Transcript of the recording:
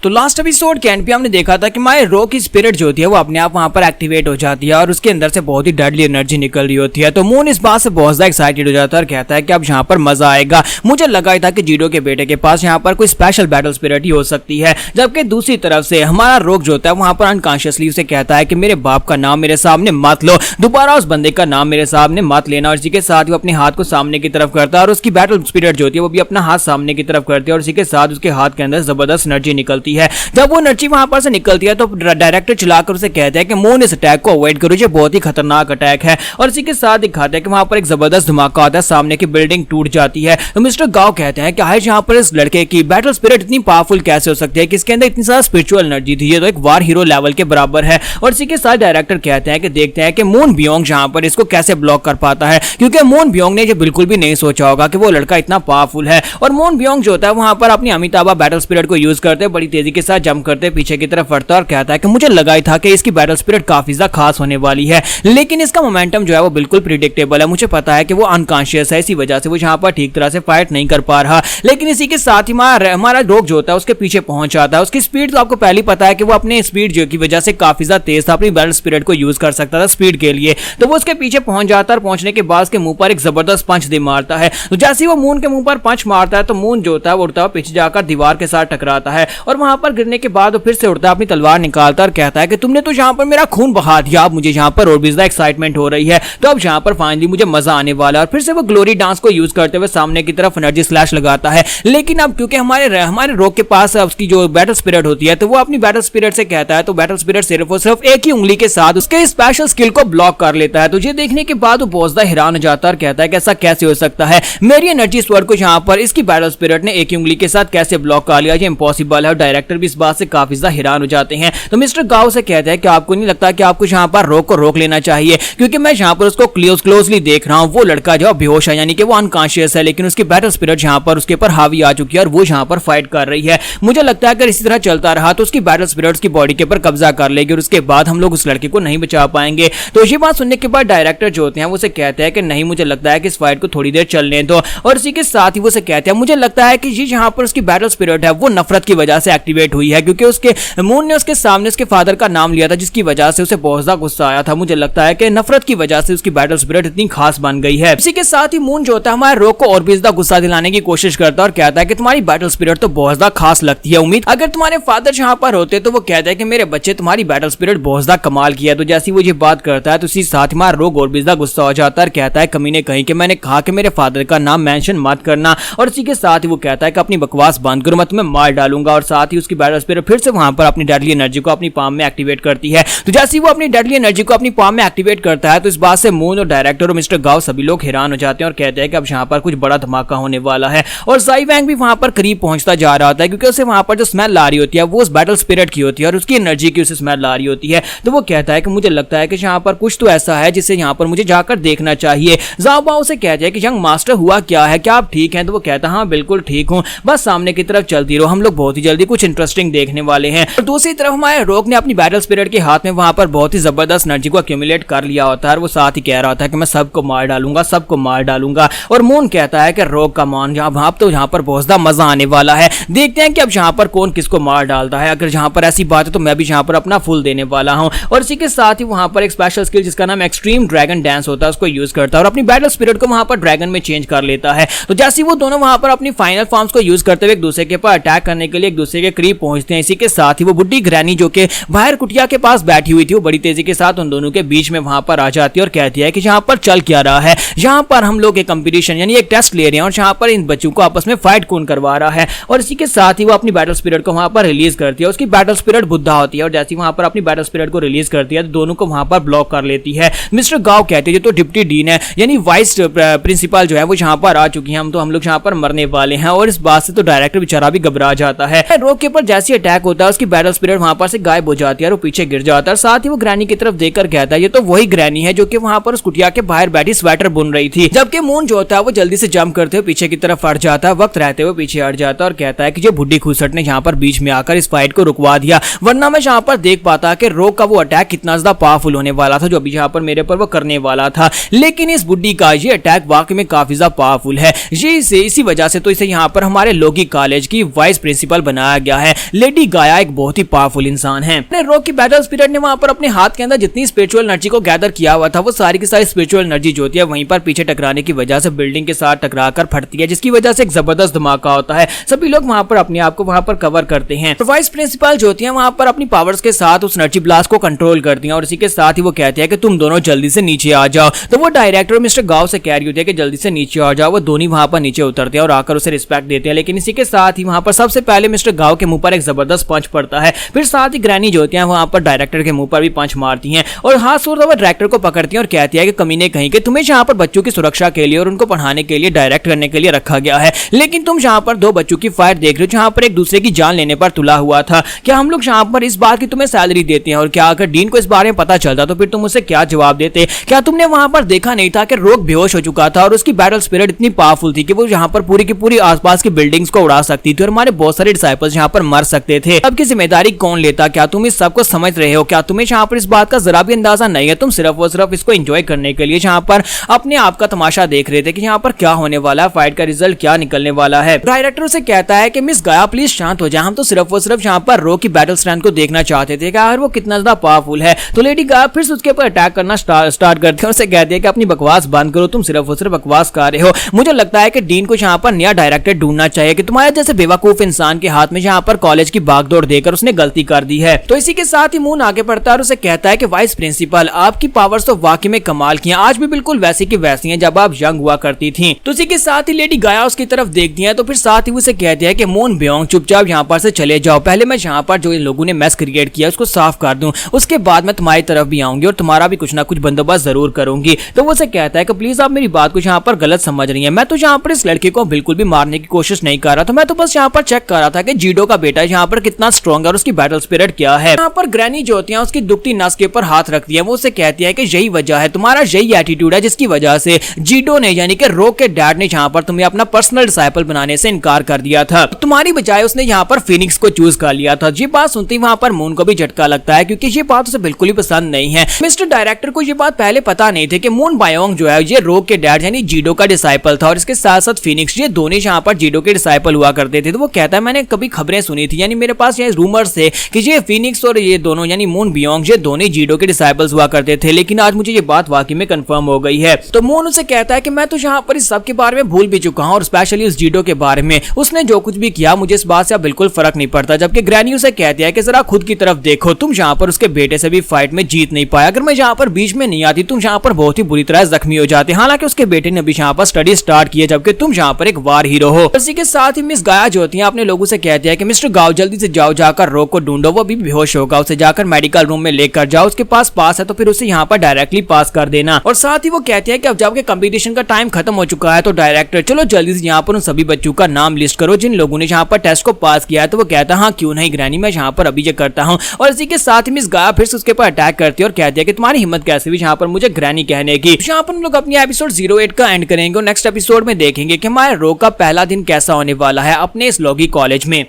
तो last episode के and पे हमने देखा था कि माय रो की स्पिरिट जो होती है वो अपने आप वहां पर एक्टिवेट हो जाती है और उसके अंदर से बहुत ही डेडली एनर्जी निकल रही होती है। तो मून इस बात से बहुत ज्यादा एक्साइटेड हो जाता है और कहता है कि अब यहाँ पर मजा आएगा। मुझे लगा ही था कि जीडो के बेटे के पास यहाँ पर कोई स्पेशल बैटल स्पिरिट ही हो सकती है। जबकि दूसरी तरफ से हमारा रोग जो होता है वहां पर अनकॉन्शियसली उसे कहता है कि मेरे बाप का नाम मेरे सामने मत लो, दोबारा उस बंदे का नाम मेरे सामने मत लेना। और इसी के साथ वो अपने हाथ को सामने की तरफ करता है और उसकी बैटल स्पिरिट जो होती है वो भी अपना हाथ सामने की तरफ करती है और इसी के साथ उसके हाथ के अंदर जबरदस्त एनर्जी निकलती है। जब वो एनर्जी वहां पर से निकलती है तो डायरेक्टर चिल्लाकर उसे कहते हैं कि मून इस अटैक को अवॉइड करो, ये बहुत ही खतरनाक अटैक है। और इसी के साथ दिखाते हैं कि वहां पर एक जबरदस्त धमाका आता है, सामने की बिल्डिंग टूट जाती है। तो मिस्टर गाओ कहते हैं कि आज यहाँ पर इस लड़के की बैटल स्पिरिट इतनी पावरफुल कैसे हो सकती है कि इसके अंदर इतनी सारी स्पिरिचुअल एनर्जी थी, ये तो एक वार हीरो लेवल के बराबर है। और इसी के साथ डायरेक्टर कहते हैं कि देखते हैं कि मून बियोंग जहां पर इसको कैसे ब्लॉक कर पाता है, क्योंकि मून बियोंग ने ये बिल्कुल भी नहीं सोचा होगा कि वो लड़का इतना पावरफुल है। और मून बियोंग जो होता है वहां पर अपनी अमिताभा बैटल स्पिरिट को यूज करते बड़ी तेजी के साथ जंप करते पीछे की तरफ बढ़ता और कहता है कि मुझे लगा ही था कि इसकी बैटल स्पिरिट काफी ज्यादा खास होने वाली है, लेकिन इसका मोमेंटम जो है वो बिल्कुल प्रिडिक्टेबल है। मुझे पता है कि वो अनकॉन्शियस है, इसी वजह से वो यहाँ पर ठीक तरह से फाइट नहीं कर पा रहा। लेकिन इसी के साथ ही हमारा रोग जो होता है उसके पीछे पहुंच जाता है। उसकी स्पीड तो आपको पहले ही पता है कि वो अपने स्पीड जो की वजह से काफी ज्यादा तेज था, अपनी बैटल स्पिरिट को यूज कर सकता था स्पीड के लिए। तो वो उसके पीछे पहुंच जाता है और पहुंचने के बाद उसके मुंह पर एक जबरदस्त पंच दे मारता है। तो जैसे ही वो मून के मुंह पर पंच मारता है तो मून जो होता है वो उड़ता हुआ पीछे जाकर दीवार के साथ टकराता है और वहां पर गिरने के बाद वो फिर से उड़ता है, अपनी तलवार निकालता और कहता है कि तुमने तो यहाँ पर मेरा खून बहा दिया, अब मुझे यहाँ पर और भी ज्यादा एक्साइटमेंट हो रही है, तो अब यहाँ पर फाइनली मुझे मजा आने वाला है। और फिर से वो ग्लोरी डांस को यूज करते हुए सामने की तरफ एनर्जी स्लैश लगाता है। लेकिन अब क्योंकि हमारे रोग के पास उसकी जो बैटल स्पिरिट होती है तो वो अपनी बैटल स्पिरिट से कहता है, तो बैटल स्पिरिट सिर्फ और सिर्फ एक ही उंगली के साथ उसके स्पेशल स्किल को ब्लॉक कर लेता है। तो ये देखने के बाद वो बहुत ज्यादा हैरान हो जाता है और कहता है कि ऐसा कैसे हो सकता है, मेरी एनर्जी स्वर्ड को यहाँ पर इसकी बैटल स्पिरिट ने एक ही उंगली के साथ कैसे ब्लॉक कर लिया, ये इम्पॉसिबल है। और डायरेक्टर भी इस बात से काफी ज्यादा हैरान हो जाते हैं। तो मिस्टर गाओ से कहते हैं कि आपको नहीं लगता कि आपको यहाँ पर रोग को रोक लेना चाहिए, क्योंकि मैं यहाँ पर उसको क्लोजली देख रहा हूँ, वो लड़का जो बेहोश है यानी कि वो अनकॉन्शियस है, लेकिन उसकी बैटल स्पिरिट यहाँ पर उसके ऊपर हावी आ चुकी है और वो यहाँ पर फाइट कर रही है। मुझे लगता है अगर इसी तरह चलता रहा तो उसकी बैटल स्पिरिट उसकी बॉडी के ऊपर कब्जा कर लेगी और उसके बाद हम लोग उस लड़के को नहीं बचा पाएंगे। तो ये बात सुनने के बाद डायरेक्टर जो होते हैं वो उसे कहते हैं कि नहीं, मुझे लगता है कि इस फाइट को थोड़ी देर चलने दो। और इसी के साथ ही वो उसे कहते हैं मुझे लगता है कि ये यहाँ पर उसकी बैटल स्पिरिट है वो नफरत की वजह से एक्टिवेट हुई है, क्योंकि उसके मून ने उसके सामने उसके फादर का नाम लिया था, जिसकी वजह से उसे बहुत ज्यादा गुस्सा आया था। मुझे लगता है कि नफरत की वजह से उसकी बैटल स्पिरिट इतनी खास बन गई है। इसी के साथ ही मून जो होता है हमारे रोग को और भी ज्यादा गुस्सा दिलाने की कोशिश करता है और कहता है कि तुम्हारी बैटल स्पिरिट तो बहुत ज्यादा खास लगती है, उम्मीद अगर तुम्हारे फादर यहाँ पर होते तो वो कहते हैं कि मेरे बच्चे तुम्हारी बैटल स्पिरिट बहुत ज्यादा कमाल की है। तो जैसी वो ये बात करता है तो उसी साथ हमारा रोग और भी ज्यादा गुस्सा हो जाता है, कहता है कमीने कहीं कि मैंने कहा कि मेरे फादर का नाम मेंशन मत करना। और इसी के साथ ही वो कहता है कि अपनी बकवास बंद करो, मैं तुम्हें मार डालूंगा। और साथ ही उसकी बैटल स्पिरिट फिर से वहां पर अपनी डेडली एनर्जी को अपनी पाम में एक्टिवेट करती है। तो जैसे ही वो अपनी डेडली एनर्जी को अपनी पाम में एक्टिवेट करता है तो इस बात से मून और डायरेक्टर और मिस्टर गाओ सभी लोग हैरान हो जाते हैं और कहते हैं कि अब यहाँ पर कुछ बड़ा धमाका होने वाला है। और साई वैंग भी वहां पर करीब पहुंचता जा रहा होता है, क्योंकि उसे वहां पर जो स्मेल आ रही होती है वो उस बैटल स्पिरिट की होती है और उसकी एनर्जी की उसे स्मेल आ रही होती है। तो वो कहता है कि मुझे लगता है कि यहाँ पर कुछ तो ऐसा है जिसे यहाँ पर मुझे जाकर देखना चाहिए। ज़ाओ बाओ से कहते हैं कि यंग मास्टर हुआ क्या है, क्या आप ठीक हैं? तो वो कहता है हाँ बिल्कुल ठीक हूँ, बस सामने की तरफ चलती रहो, हम लोग बहुत ही जल्दी कुछ इंटरेस्टिंग देखने वाले हैं। और दूसरी तरफ हमारे रोग ने अपनी बैटल स्पिरिट के हाथ में वहां पर बहुत ही जबरदस्त एनर्जी को एक्यूमुलेट कर लिया होता है और वो साथ ही कह रहा होता है कि मैं सबको मार डालूंगा, सबको मार डालूंगा। और मून कहता है कि रोग का मान जहां तो यहाँ पर बहुत ज्यादा मजा आने वाला है, देखते हैं कि अब यहाँ पर कौन किसको मार डालता है। अगर यहाँ पर ऐसी बात है तो मैं भी यहाँ पर अपना फुल देने वाला हूँ। और इसी के साथ ही वहां पर एक स्पेशल स्किल जिसका नाम एक्सट्रीम ड्रैगन डांस होता है उसको यूज करता है और अपनी बैटल स्पिरिट को वहां पर ड्रैगन में चेंज कर लेता है। तो जैसे वो दोनों वहां पर अपनी फाइनल फॉर्म्स को यूज करते हुए एक दूसरे के ऊपर अटैक करने के लिए एक दूसरे के करीब पहुंचते हैं। इसी के साथ ही वो बुड्ढी ग्रैनी जो कि बाहर कुटिया के पास बैठी हुई थी वो बड़ी तेजी के साथ उन दोनों के बीच में वहां पर आ जाती है और कहती है कि यहाँ पर चल क्या रहा है, यहाँ पर हम लोग एक कंपटीशन यानी एक टेस्ट ले रहे हैं और यहाँ पर इन बच्चों को आपस में फाइट कौन करवा रहा है। और इसी के साथ ही वो अपनी बैटल स्पिरिट को वहां पर रिलीज करती है। उसकी बैटल स्पिरिट बुद्धा होती है और जैसे वहां पर अपनी बैटल स्पिरिट को रिलीज करती है तो दोनों को वहां पर ब्लॉक कर लेती है। मिस्टर गाओ कहते हैं जो तो डिप्टी डीन है यानी वाइस प्रिंसिपल जो है वो यहाँ पर आ चुकी है, हम लोग यहाँ पर मरने वाले हैं। और इस बात से तो डायरेक्टर बेचारा भी घबरा जाता है। रोग के ऊपर जैसे अटैक होता है उसकी बैटल स्पिरिट वहां पर से गायब हो जाती है और वो पीछे गिर जाता है। साथ ही वो ग्रैनी की तरफ देखकर कहता है ये तो वही ग्रैनी है जो कि वहां पर उस कुटिया के बाहर बैठी स्वेटर बुन रही थी। जबकि मून जो होता है वो जल्दी से जंप करते हुए पीछे की तरफ हट जाता है, वक्त रहते हुए पीछे हट जाता है और कहता है कि जो बुड्ढी खुसट ने यहाँ पर बीच में आकर इस फाइट को रुकवा दिया, वरना मैं यहाँ पर देख पाता कि रोग का वो अटैक कितना ज्यादा पावरफुल होने वाला था जो अभी यहाँ पर मेरे पर वो करने वाला था। लेकिन इस बुड्ढी का ये अटैक वाकई में काफी ज्यादा पावरफुल है, ये इसी वजह से तो इसे यहाँ पर हमारे लोगी कॉलेज की वाइस प्रिंसिपल बनाया गया है। लेडी गाया एक बहुत ही पावरफुल इंसान है। रॉक की बैटल स्पिरिट ने वहां पर अपने हाथ के अंदर जितनी स्पिरिचुअल एनर्जी को गैदर किया हुआ था वो सारी की सारी स्पिरिचुअल एनर्जी जो होती है वहीं पर पीछे टकराने की वजह से बिल्डिंग के साथ टकराकर फटती है, जिसकी वजह से एक जबरदस्त धमाका होता है। सभी लोग वहां पर अपने आप को वहां पर कवर करते हैं। वाइस प्रिंसिपल जो होती है वहां पर अपनी पावर्स के साथ उस एनर्जी ब्लास्ट को कंट्रोल करती हैं और इसी के साथ ही वो कहते हैं कि तुम दोनों जल्दी से नीचे आ जाओ। तो वो डायरेक्टर मिस्टर गाओ से कह रही होती है कि जल्दी से नीचे आ जाओ। वो दोनों वहां पर नीचे उतरते हैं और आकर उसे रिस्पेक्ट देते हैं, लेकिन इसी के साथ ही वहां पर सबसे पहले मिस्टर गाओ के मुंह पर एक जबरदस्त पंच पड़ता है। फिर साथ ही ग्रैनी जो होती है वहां पर डायरेक्टर के मुंह पर भी पंच मारती हैं और हाथ छोड़कर वो डायरेक्टर को पकड़ती हैं और कहती है कि कमीने कहीं के तुम्हें जहां पर बच्चों की सुरक्षा के लिए और उनको पढ़ाने के लिए डायरेक्ट करने के लिए रखा गया है, लेकिन तुम जहां पर दो बच्चों की फाइट देख रहे हो जहां पर एक दूसरे की जान लेने पर तुला हुआ था। क्या हम लोग जहां पर इस बात की तुम्हें सैलरी देते हैं और क्या अगर डीन को इस बारे में पता चलता तो फिर तुम उसे क्या जवाब देते? क्या तुमने वहां पर देखा नहीं था कि रॉक बेहोश हो चुका था और उसकी बैटल स्पिरिट इतनी पावरफुल थी कि वो जहां पर पूरी की पूरी आसपास की बिल्डिंग्स को उड़ा सकती थी और हमारे बहुत सारे डिसाइपल्स यहां पर मर सकते थे। अब की जिम्मेदारी कौन लेता? क्या तुम इस सब को समझ रहे हो? क्या तुम्हें जहां पर इस बात का जरा भी अंदाजा नहीं है? तुम सिर्फ और सिर्फ इसको एंजॉय करने के लिए जहां पर अपने आप का तमाशा देख रहे थे कि यहाँ पर क्या होने वाला है, फाइट का रिजल्ट क्या निकलने वाला है। डायरेक्टर से कहता है कि मिस गाया प्लीज शांत हो जाए, हम तो सिर्फ और सिर्फ यहाँ पर रॉक की बैटल स्ट्रेंथ को देखना चाहते थे कि आखिर वो कितना ज्यादा पावरफुल है। तो लेडी गाया फिर से उसके ऊपर अटैक करना स्टार्ट करते हैं। उसे कहते हैं कि अपनी बकवास बंद करो, तुम सिर्फ और सिर्फ बकवास कर रहे हो। मुझे लगता है कि डीन को यहाँ पर नया डायरेक्टर ढूंढना चाहिए कि तुम्हारे जैसे बेवकूफ इंसान के हाथ में यहाँ पर कॉलेज की बागडोर देकर उसने गलती कर दी है। तो इसी के साथ ही मून आगे बढ़ता है और उसे कहता है कि वाइस प्रिंसिपल आपकी पावर्स तो वाकई में कमाल की हैं, आज भी बिल्कुल वैसी की वैसी हैं जब आप यंग हुआ करती थी। तो इसी के साथ ही लेडी गाया उसकी तरफ देखती है तो फिर साथ ही उसे कहती है कि मून ब्योंग चुपचाप यहाँ पर से चले जाओ, पहले मैं यहाँ पर जो इन लोगों ने मैस क्रिएट किया उसको साफ कर दूं, उसके बाद मैं तुम्हारी तरफ भी आऊंगी और तुम्हारा भी कुछ ना कुछ बंदोबस्त जरूर करूंगी। तो वो उसे कहता है कि प्लीज आप मेरी बात को यहाँ पर गलत समझ रही है, मैं तो यहाँ पर इस लड़के को बिल्कुल भी मारने की कोशिश नहीं कर रहा था, मैं तो बस यहाँ पर चेक कर रहा था कि जीडो का बेटा यहाँ पर कितना स्ट्रॉन्ग है और उसकी बैटल स्पिरिट क्या है। यहाँ पर ग्रैनी जो होती है उसकी दुखती नस के ऊपर हाथ रखती है। वो उसे कहती है कि यही वजह है, तुम्हारा यही एटीट्यूड है जिसकी वजह से जीडो ने यानी कि रॉक के डैड ने यहाँ पर तुम्हें अपना पर्सनल डिसाइपल बनाने से इनकार कर दिया था। तुम्हारी बजाय उसने यहाँ पर फिनिक्स को चूज कर लिया था। ये बात सुनते ही वहाँ पर मून को भी झटका लगता है क्योंकि ये बात उसे बिल्कुल ही पसंद नहीं है। मिस्टर डायरेक्टर को ये बात पहले पता नहीं थी कि मून बायोंग जो है ये रॉक के डैड यानी जीडो का डिसाइपल था और इसके साथ साथ फिनिक्स ये दोनों यहाँ पर जीडो के डिसाइपल हुआ करते थे। तो वो कहता है मैंने कभी खबरें सुनी थी, यानी मेरे पास ये रूमर्स थे कि ये फिनिक्स और ये दोनों यानी मून बियोंग ये दोनों जीडो के डिसाइपल्स हुआ करते थे, लेकिन आज मुझे ये बात वाकई में कंफर्म हो गई है। तो मून उसे कहता है कि मैं तो यहाँ पर इस सब के बारे में भूल भी चुका हूँ और स्पेशली उस जीडो के बारे में, उसने जो कुछ भी किया मुझे इस बात से बिल्कुल फर्क नहीं पड़ता। जबकि ग्रैनी उसे कहती है कि जरा खुद की तरफ देखो, तुम यहाँ पर उसके बेटे से भी फाइट में जीत नहीं पाया, अगर मैं यहाँ पर बीच में नहीं आती तुम यहाँ पर बहुत ही बुरी तरह जख्मी हो जाते। हालांकि उसके बेटे ने भी यहाँ पर स्टडी स्टार्ट की है जबकि तुम यहाँ पर एक वार हीरो हो। इसी के साथ ही मिस गाया जो होती है अपने लोगों से कहती है कि मिस्टर गाओ जल्दी से जाओ, जाकर रॉक को ढूंढो, वो भी बेहोश होगा, उसे जाकर मेडिकल रूम में लेकर जाओ, उसके पास पास है तो फिर उसे यहाँ पर डायरेक्टली पास कर देना। और साथ ही वो कहती है कि अब जबकि कंपटीशन का टाइम खत्म हो चुका है तो डायरेक्टर चलो जल्दी से यहाँ पर उन सभी बच्चों का नाम लिस्ट करो जिन लोगों ने यहाँ पर टेस्ट को पास किया है। तो वो कहता है हाँ क्यों नहीं ग्रैनी, मैं यहाँ पर अभी ये करता हूँ। और इसी के साथ ही मिस गाया फिर से उसके ऊपर अटैक करती है और कहती है कि तुम्हारी हिम्मत कैसे भी यहाँ पर मुझे ग्रैनी कहने की। यहाँ पर हम लोग अपनी एपिसोड 08 का एंड करेंगे और नेक्स्ट एपिसोड में देखेंगे कि हमारे रॉक का पहला दिन कैसा होने वाला है अपने इस लॉगी कॉलेज में।